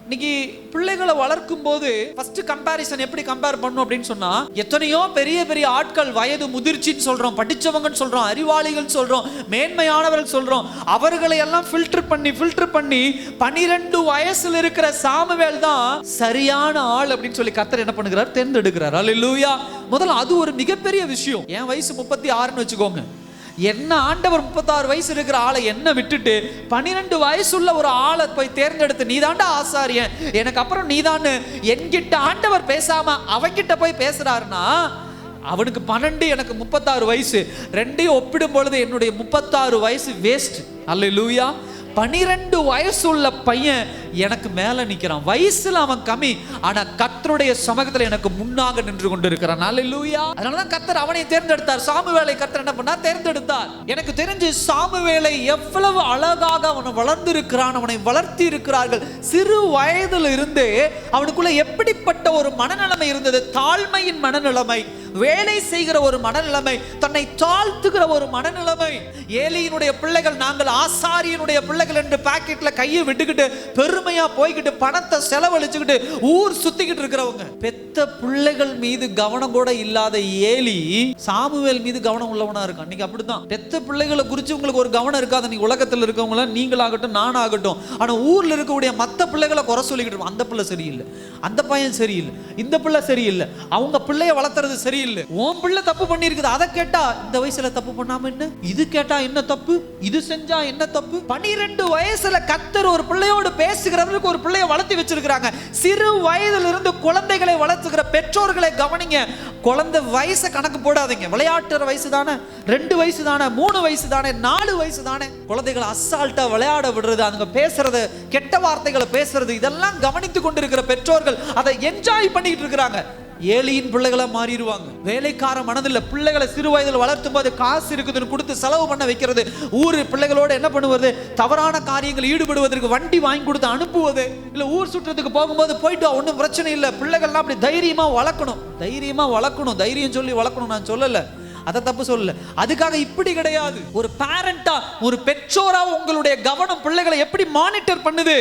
இன்னைக்கு பிள்ளைகளை வளர்க்கும் போது ஃபர்ஸ்ட் கம்பேரிசன் எப்படி கம்பேர் பண்ணும் அப்படின்னு சொன்னா, எத்தனையோ பெரிய பெரிய ஆட்கள், வயது முதிர்ச்சின்னு சொல்றோம், படிச்சவங்கன்னு சொல்றோம், அறிவாளிகள் சொல்றோம், மேன்மையானவர்கள் சொல்றோம், அவர்களை எல்லாம் ஃபில்டர் பண்ணி 12 வயசுல இருக்கிற சாமுவேல் தான் சரியான ஆள் அப்படின்னு சொல்லி கர்த்தர் என்ன பண்ணுகிறார், தேர்ந்தெடுக்கிறார். அல்லேலூயா. முதல்ல அது ஒரு மிகப்பெரிய விஷயம். என் வயசு 36ன்னு வச்சுக்கோங்க. என்ன ஆண்டவர் 36 வயசு இருக்கிற ஆளை என்ன விட்டுட்டு 12 வயசுள்ள ஒரு ஆளை போய் தேர்ந்தெடுத்து, நீதாண்டா ஆசாரியன், எனக்கு அப்புறம் நீதான்னு என்கிட்ட ஆண்டவர் பேசாம அவன்கிட்ட போய் பேசுறாருன்னா, அவனுக்கு 12, எனக்கு 36 வயசு, ரெண்டையும் ஒப்பிடும் பொழுது என்னுடைய 36 வயசு வேஸ்ட். அல்லேலூயா. 12 வயசுள்ள பையன் எனக்கு மேல நிக்கிறான். வயசுல அவன் கம்மி, ஆனா கர்த்தருடைய சமூகத்துல எனக்கு முன்னாக நின்று கொண்டிருக்கிறான். அல்லேலூயா. அதனாலதான் கர்த்தர் அவனை தேர்ந்தெடுத்தார். சாமுவேலை கர்த்தர் என்ன பண்ணார், தேர்ந்தெடுத்தார். எனக்கு தெரிஞ்சு சாமுவேலை எவ்வளவு அழகாக அவனை வளர்ந்திருக்கிறான், அவனை வளர்த்தி இருக்கிறார்கள். சிறு வயதில் இருந்தே அவனுக்குள்ள எப்படிப்பட்ட ஒரு மனநிலைமை இருந்தது, தாழ்மையின் மனநிலைமை, வேலை செய்கிற ஒரு மனநிலைமை, தன்னை தாழ்த்துகிற ஒரு மனநிலைமை. ஏலியினுடைய பிள்ளைகள் நாங்கள் ஆசாரியனுடைய பிள்ளைகள் என்று பாக்கெட்ல கையை விட்டுக்கிட்டு பெருமையா போய்கிட்டு பணத்தை செலவழிச்சுக்கிட்டு ஊர் சுத்திக்கிட்டு இருக்கிறவங்க. பெத்த பிள்ளைகள் மீது கவனம் கூட இல்லாத ஏலி சாமுவேல் மீது கவனம் உள்ளவனா இருக்கான். இன்னைக்கு அப்படிதான். பெத்த பிள்ளைகளை குறித்து உங்களுக்கு ஒரு கவனம் இருக்காது. நீங்க உலகத்தில் இருக்கவங்கள, நீங்களாகட்டும் நானாகட்டும். ஆனா ஊர்ல இருக்கக்கூடிய மற்ற பிள்ளைகளை குறை சொல்லிக்கிட்டு, அந்த பிள்ளை சரியில்லை, அந்த பையன் சரியில்லை, இந்த பிள்ளை சரியில்லை, அவங்க பிள்ளைய வளர்த்துறது சரியில்லை, உன் பிள்ளை தப்பு பண்ணி இருக்குது, அதை கேட்டா இந்த வயசுல தப்பு பண்ணாம என்ன, இது கேட்டா என்ன தப்பு, இது செஞ்சா என்ன தப்பு. 12 வயசுல கர்த்தர் ஒரு பிள்ளையோடு பேசுகிறவருக்கு ஒரு பிள்ளைய வளர்த்தி வச்சிருக்காங்க. சிறு வயதிலிருந்து இருந்து குழந்தைகளை வளர்த்துகிற பெற்றோர்களை கவனிங்க. குழந்தை வயசை கணக்கு போடாதீங்க. விளையாட்டுற வயசு தானே, 2 வயசு தானே, 3 வயசு தானே, 4 வயசு தானே. குழந்தைகளை அசால்ட்டா விளையாட விடுறது, அதுங்க பேசுறது, கெட்ட வார்த்தைகளை பேசுறது, இதெல்லாம் கவனித்து கொண்டிருக்கிற பெற்றோர்கள் அதை என்ஜாய் பண்ணிட்டு இருக்கிறாங்க. ஏலியின் பிள்ளைகளா மாறிடுவாங்க. வேலைக்கார மனதில் பிள்ளைகளை சிறு வயதில் வளர்த்தும் போது காசு இருக்குதுன்னு கொடுத்து செலவு பண்ண வைக்கிறது, ஊர் பிள்ளைகளோட என்ன பண்ணுவது, தவறான காரியங்கள் ஈடுபடுவதற்கு வண்டி வாங்கி கொடுத்து அனுப்புவது, இல்ல ஊர் சுற்றத்துக்கு போகும்போது போயிட்டு ஒன்றும் பிரச்சனை இல்லை. பிள்ளைகள்லாம் அப்படி தைரியமா வளர்க்கணும், தைரியமா வளர்க்கணும், தைரியம் சொல்லி வளர்க்கணும். நான் சொல்லல, அதை தப்பு சொல்லல. அதுக்காக இப்படி கிடையாது. ஒரு பேரண்டா, ஒரு பெற்றோரா உங்களுடைய கவனம் பிள்ளைகளை எப்படி மானிட்டர் பண்ணுது.